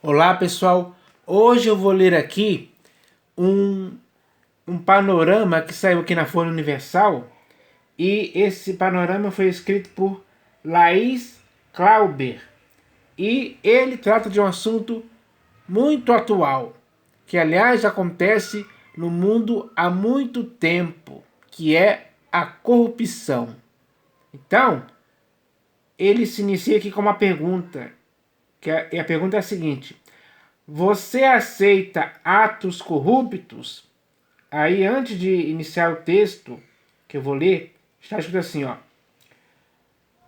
Olá pessoal, hoje eu vou ler aqui um panorama que saiu aqui na Folha Universal, e esse panorama foi escrito por Laís Clauber, e ele trata de um assunto muito atual, que aliás acontece no mundo há muito tempo, que é a corrupção. Então, ele se inicia aqui com uma pergunta, e a pergunta é a seguinte: você aceita atos corruptos? Aí, antes de iniciar o texto que eu vou ler, está escrito assim, ó: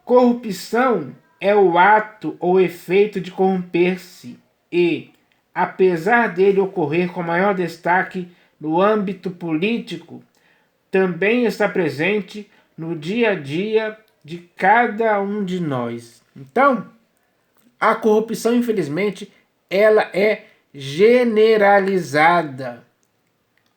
corrupção é o ato ou efeito de corromper-se e, apesar dele ocorrer com maior destaque no âmbito político, também está presente no dia a dia de cada um de nós. Então, a corrupção, infelizmente, ela é generalizada.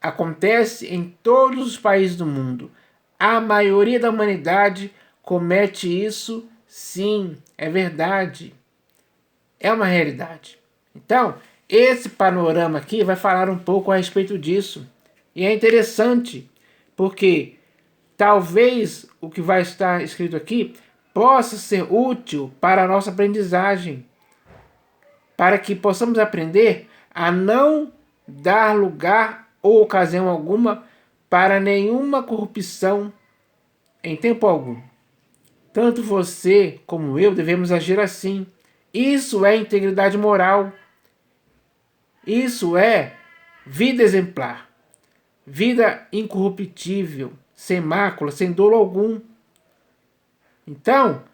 Acontece em todos os países do mundo. A maioria da humanidade comete isso, sim, é verdade. É uma realidade. Então, esse panorama aqui vai falar um pouco a respeito disso. E é interessante, porque talvez o que vai estar escrito aqui possa ser útil para a nossa aprendizagem, para que possamos aprender a não dar lugar ou ocasião alguma para nenhuma corrupção em tempo algum. Tanto você como eu devemos agir assim. Isso é integridade moral. Isso é vida exemplar. Vida incorruptível, sem mácula, sem dolo algum. Então,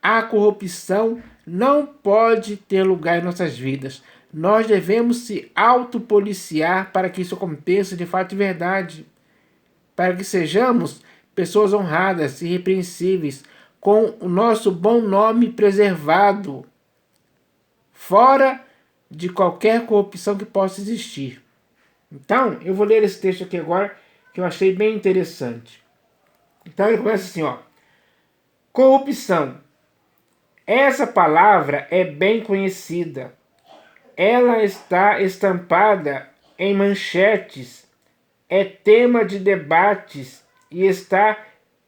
a corrupção não pode ter lugar em nossas vidas. Nós devemos se autopoliciar para que isso aconteça de fato e verdade. Para que sejamos pessoas honradas e irrepreensíveis, com o nosso bom nome preservado, fora de qualquer corrupção que possa existir. Então, eu vou ler esse texto aqui agora, que eu achei bem interessante. Então ele começa assim, ó: corrupção. Essa palavra é bem conhecida. Ela está estampada em manchetes, é tema de debates e está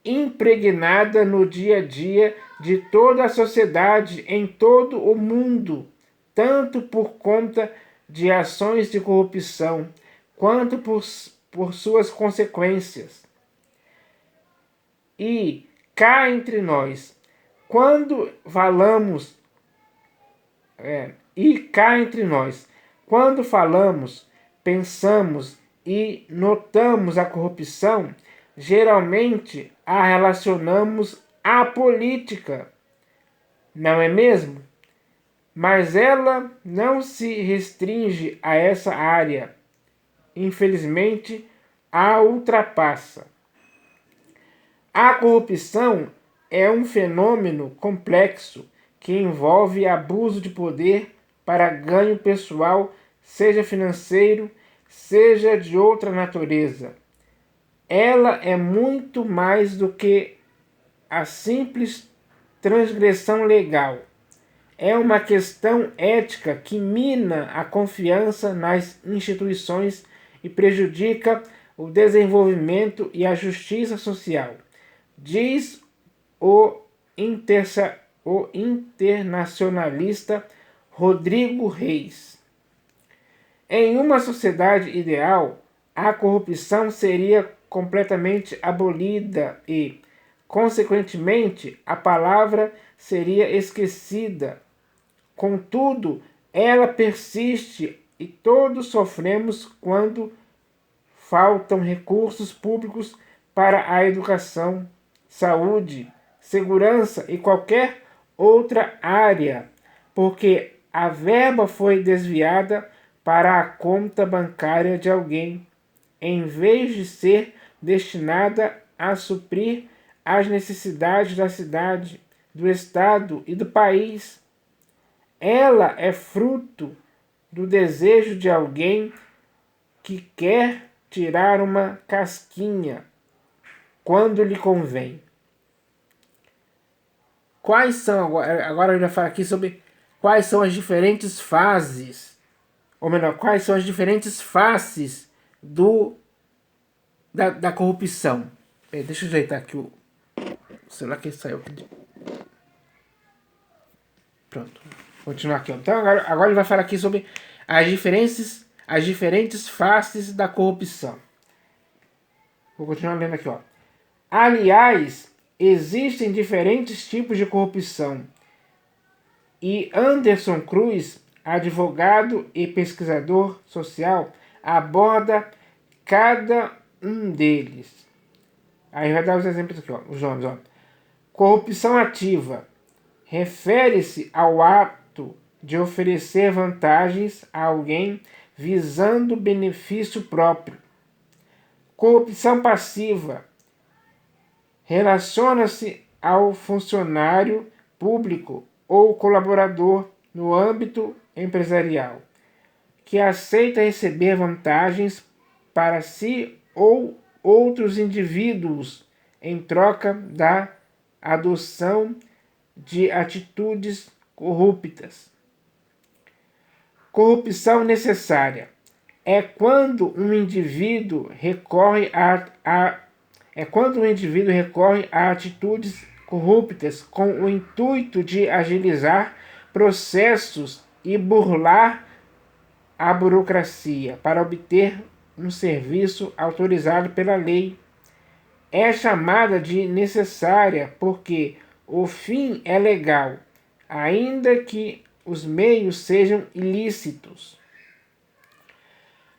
impregnada no dia a dia de toda a sociedade em todo o mundo, tanto por conta de ações de corrupção, quanto por suas consequências. E cá entre nós, quando falamos, quando falamos, pensamos e notamos a corrupção, geralmente a relacionamos à política, não é mesmo? Mas ela não se restringe a essa área. Infelizmente, a ultrapassa. A corrupção é um fenômeno complexo que envolve abuso de poder para ganho pessoal, seja financeiro, seja de outra natureza. Ela é muito mais do que a simples transgressão legal. É uma questão ética que mina a confiança nas instituições e prejudica o desenvolvimento e a justiça social, diz o internacionalista Rodrigo Reis. Em uma sociedade ideal, a corrupção seria completamente abolida e, consequentemente, a palavra seria esquecida. Contudo, ela persiste e todos sofremos quando faltam recursos públicos para a educação, saúde, segurança e qualquer outra área, porque a verba foi desviada para a conta bancária de alguém, em vez de ser destinada a suprir as necessidades da cidade, do estado e do país. Ela é fruto do desejo de alguém que quer tirar uma casquinha quando lhe convém. Quais são, agora eu já falo aqui sobre quais são as diferentes fases, ou melhor, quais são as diferentes faces da corrupção. Deixa eu ajeitar aqui o celular que saiu aqui. Pronto. Vou continuar aqui. Então agora ele vai falar aqui sobre as diferentes faces da corrupção. Vou continuar lendo aqui, ó. Aliás, existem diferentes tipos de corrupção. E Anderson Cruz, advogado e pesquisador social, aborda cada um deles. Aí vai dar os exemplos aqui, ó, os nomes, ó. Corrupção ativa refere-se ao ato de oferecer vantagens a alguém visando benefício próprio. Corrupção passiva relaciona-se ao funcionário público ou colaborador no âmbito empresarial, que aceita receber vantagens para si ou outros indivíduos em troca da adoção de atitudes corruptas. Corrupção necessária é quando um indivíduo recorre a atitudes corruptas com o intuito de agilizar processos e burlar a burocracia para obter um serviço autorizado pela lei. É chamada de necessária porque o fim é legal, ainda que os meios sejam ilícitos.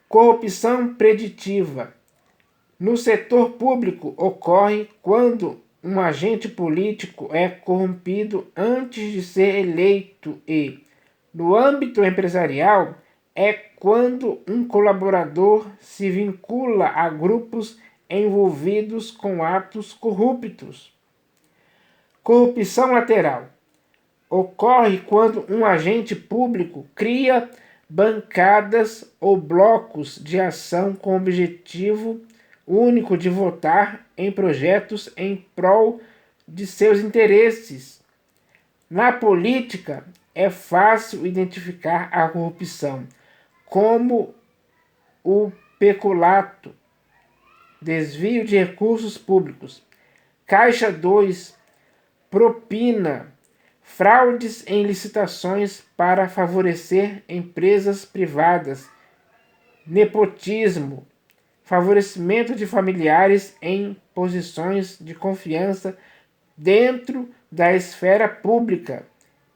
Corrupção preditiva. No setor público ocorre quando um agente político é corrompido antes de ser eleito e, no âmbito empresarial, é quando um colaborador se vincula a grupos envolvidos com atos corruptos. Corrupção lateral. Ocorre quando um agente público cria bancadas ou blocos de ação com o objetivo único de votar em projetos em prol de seus interesses. Na política, é fácil identificar a corrupção como o peculato, desvio de recursos públicos, Caixa 2, propina, fraudes em licitações para favorecer empresas privadas, nepotismo, favorecimento de familiares em posições de confiança dentro da esfera pública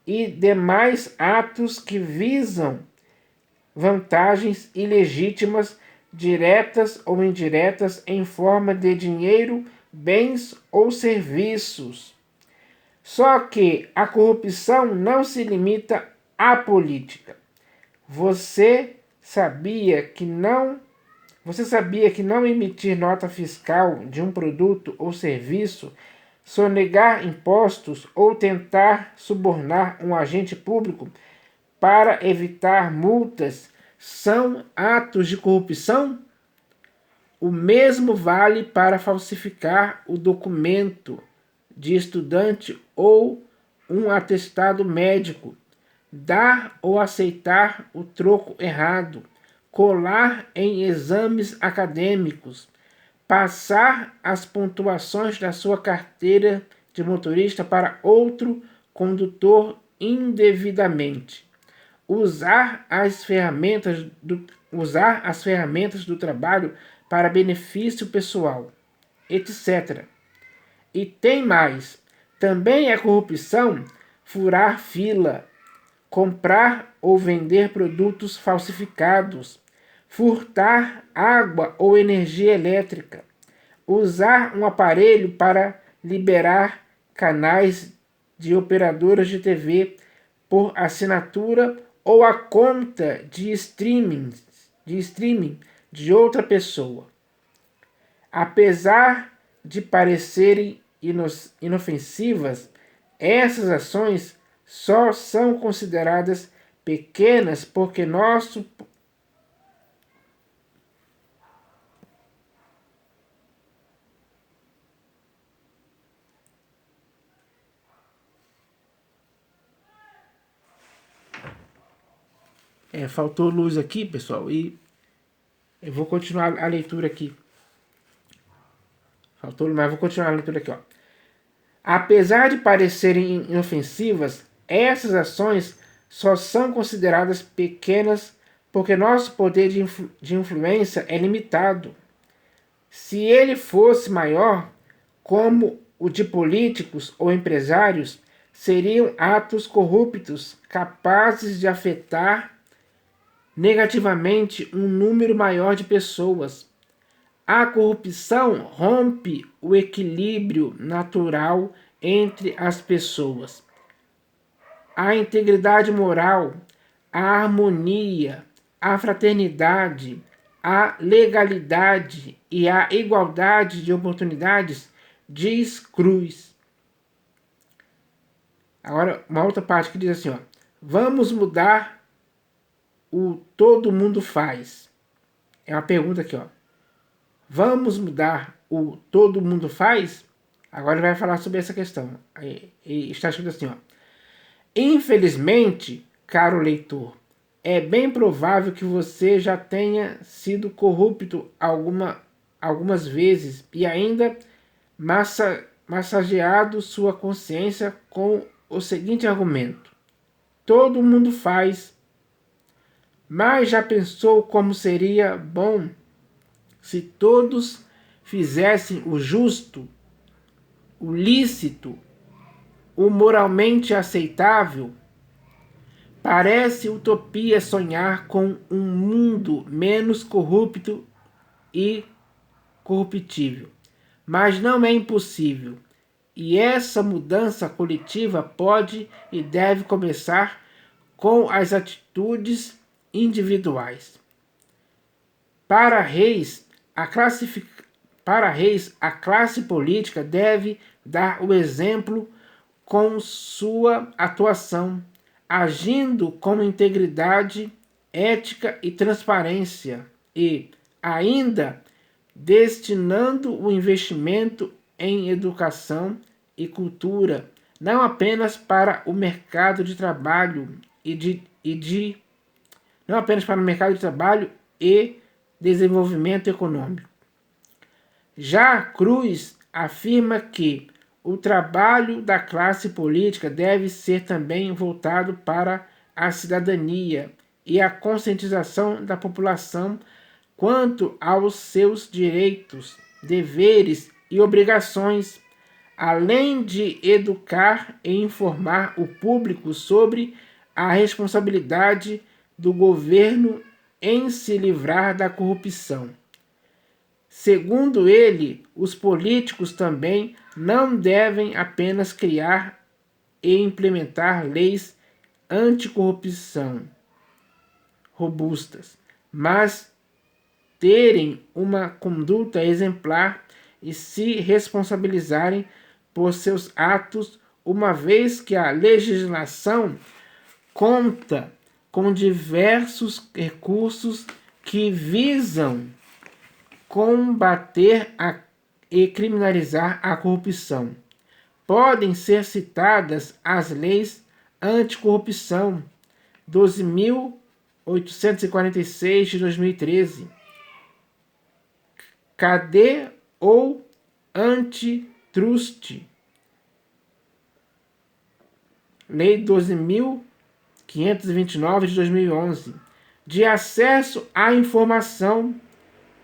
e demais atos que visam vantagens ilegítimas, diretas ou indiretas, em forma de dinheiro, bens ou serviços. Só que a corrupção não se limita à política. Você sabia que não emitir nota fiscal de um produto ou serviço, sonegar impostos ou tentar subornar um agente público para evitar multas são atos de corrupção? O mesmo vale para falsificar o documento de estudante ou um atestado médico, dar ou aceitar o troco errado, colar em exames acadêmicos, passar as pontuações da sua carteira de motorista para outro condutor indevidamente, usar as ferramentas do trabalho para benefício pessoal, etc. E tem mais. Também é corrupção furar fila, comprar ou vender produtos falsificados, furtar água ou energia elétrica, usar um aparelho para liberar canais de operadoras de TV por assinatura ou a conta de streaming de outra pessoa. Apesar de parecerem inofensivas, essas ações só são consideradas pequenas porque nosso Faltou luz aqui, pessoal, e eu vou continuar a leitura aqui. Faltou, mas vou continuar a leitura aqui, ó. Apesar de parecerem inofensivas, essas ações só são consideradas pequenas porque nosso poder de influência é limitado. Se ele fosse maior, como o de políticos ou empresários, seriam atos corruptos capazes de afetar negativamente um número maior de pessoas. A corrupção rompe o equilíbrio natural entre as pessoas. A integridade moral, a harmonia, a fraternidade, a legalidade e a igualdade de oportunidades, diz Cruz. Agora, uma outra parte que diz assim, ó, vamos mudar o todo mundo faz. É uma pergunta aqui, ó. Vamos mudar o todo mundo faz? Agora ele vai falar sobre essa questão. E está escrito assim, ó. Infelizmente, caro leitor, é bem provável que você já tenha sido corrupto algumas vezes e ainda massageado sua consciência com o seguinte argumento. Todo mundo faz, mas já pensou como seria bom se todos fizessem o justo, o lícito, o moralmente aceitável? Parece utopia sonhar com um mundo menos corrupto e corruptível, mas não é impossível. E essa mudança coletiva pode e deve começar com as atitudes individuais. Para Reis, a classe política deve dar o exemplo com sua atuação, agindo com integridade, ética e transparência, e ainda destinando o investimento em educação e cultura, não apenas para o mercado de trabalho não apenas para o mercado de trabalho e desenvolvimento econômico. Já Cruz afirma que o trabalho da classe política deve ser também voltado para a cidadania e a conscientização da população quanto aos seus direitos, deveres e obrigações, além de educar e informar o público sobre a responsabilidade do governo em se livrar da corrupção. Segundo ele, os políticos também não devem apenas criar e implementar leis anticorrupção robustas, mas terem uma conduta exemplar e se responsabilizarem por seus atos, uma vez que a legislação conta com diversos recursos que visam combater e criminalizar a corrupção. Podem ser citadas as leis anticorrupção 12.846 de 2013, CADE ou Antitrust, Lei 12.529 de 2011, de acesso à informação,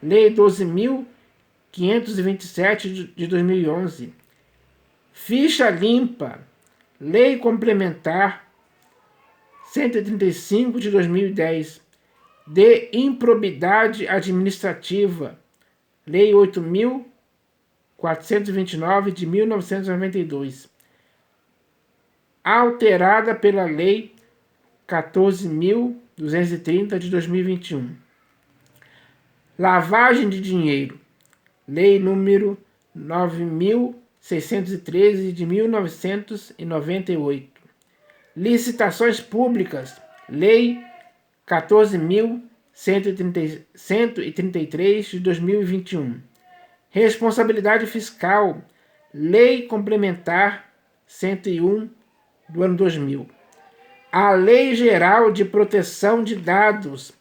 Lei 12.527 de 2011, Ficha Limpa, Lei Complementar 135 de 2010, de Improbidade Administrativa, Lei 8.429 de 1992, alterada pela Lei 14.230 de 2021. Lavagem de dinheiro, Lei número 9.613 de 1998. Licitações públicas, Lei 14.133 de 2021. Responsabilidade fiscal, Lei Complementar 101 do ano 2000. a Lei Geral de Proteção de Dados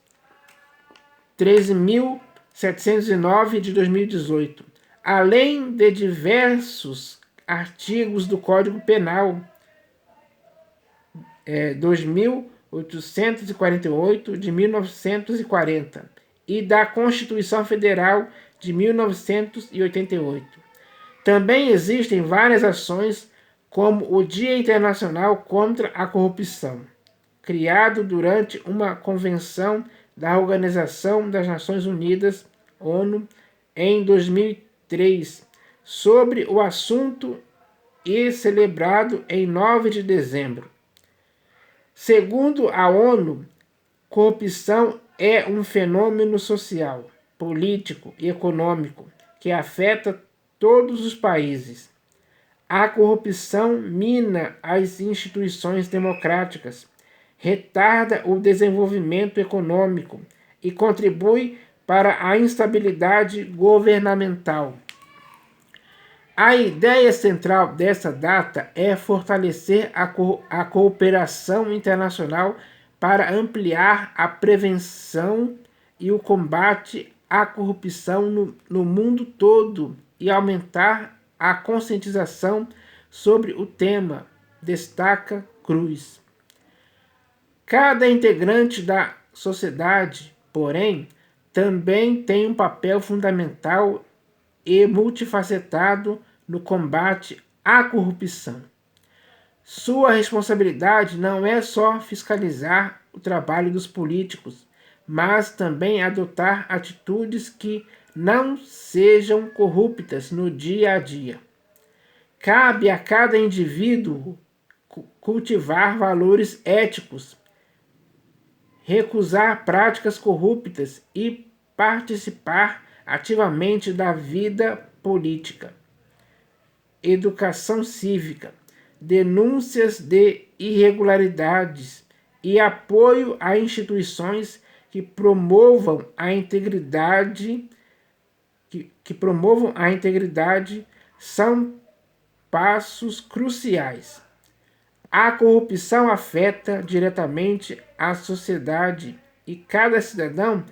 13.709 de 2018, além de diversos artigos do Código Penal 2.848 de 1940 e da Constituição Federal de 1988. Também existem várias ações, como o Dia Internacional contra a Corrupção, criado durante uma convenção da Organização das Nações Unidas, ONU, em 2003, sobre o assunto e celebrado em 9 de dezembro. Segundo a ONU, corrupção é um fenômeno social, político e econômico que afeta todos os países. A corrupção mina as instituições democráticas, retarda o desenvolvimento econômico e contribui para a instabilidade governamental. A ideia central dessa data é fortalecer a cooperação internacional para ampliar a prevenção e o combate à corrupção no mundo todo e aumentar a conscientização sobre o tema, destaca Cruz. Cada integrante da sociedade, porém, também tem um papel fundamental e multifacetado no combate à corrupção. Sua responsabilidade não é só fiscalizar o trabalho dos políticos, mas também adotar atitudes que não sejam corruptas no dia a dia. Cabe a cada indivíduo cultivar valores éticos, recusar práticas corruptas e participar ativamente da vida política. Educação cívica, denúncias de irregularidades e apoio a instituições que promovam a integridade são passos cruciais. A corrupção afeta diretamente a sociedade e cada cidadão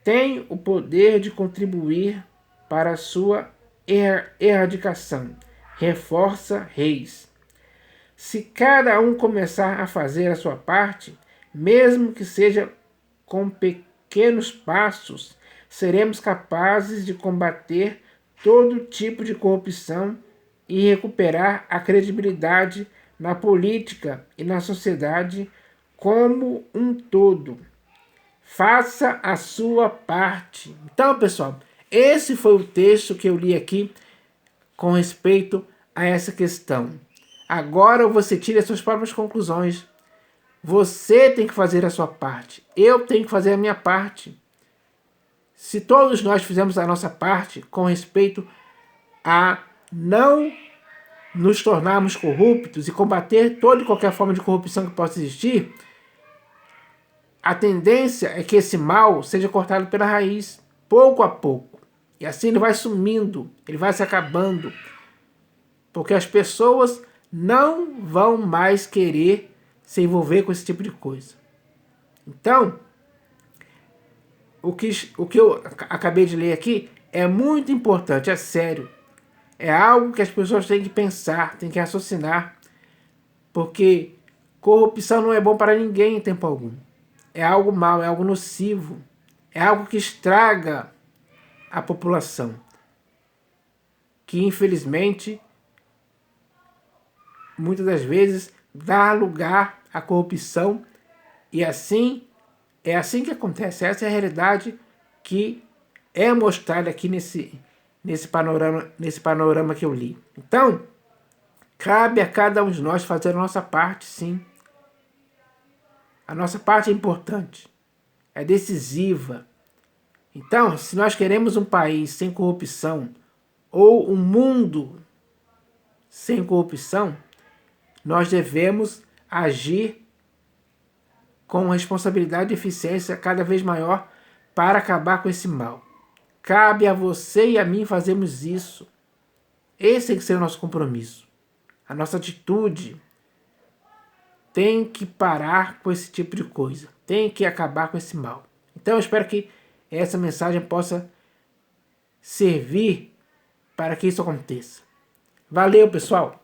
tem o poder de contribuir para a sua erradicação, reforça Reis. Se cada um começar a fazer a sua parte, mesmo que seja com pequenos passos, seremos capazes de combater todo tipo de corrupção e recuperar a credibilidade na política e na sociedade como um todo. Faça a sua parte. Então, pessoal, esse foi o texto que eu li aqui com respeito a essa questão. Agora você tira as suas próprias conclusões. Você tem que fazer a sua parte. Eu tenho que fazer a minha parte. Se todos nós fizermos a nossa parte com respeito a não nos tornarmos corruptos e combater toda e qualquer forma de corrupção que possa existir, a tendência é que esse mal seja cortado pela raiz, pouco a pouco. E assim ele vai sumindo, ele vai se acabando. Porque as pessoas não vão mais querer se envolver com esse tipo de coisa. Então, o que eu acabei de ler aqui é muito importante, é sério. É algo que as pessoas têm que pensar, têm que raciocinar. Porque corrupção não é bom para ninguém em tempo algum. É algo mau, é algo nocivo. É algo que estraga a população. Que infelizmente, muitas das vezes, dá lugar à corrupção. E assim, é assim que acontece. Essa é a realidade que é mostrada aqui nesse panorama que eu li. Então, cabe a cada um de nós fazer a nossa parte, sim. A nossa parte é importante, é decisiva. Então, se nós queremos um país sem corrupção, ou um mundo sem corrupção, nós devemos agir com responsabilidade e eficiência cada vez maior para acabar com esse mal. Cabe a você e a mim fazermos isso. Esse tem que ser o nosso compromisso. A nossa atitude tem que parar com esse tipo de coisa. Tem que acabar com esse mal. Então eu espero que essa mensagem possa servir para que isso aconteça. Valeu, pessoal!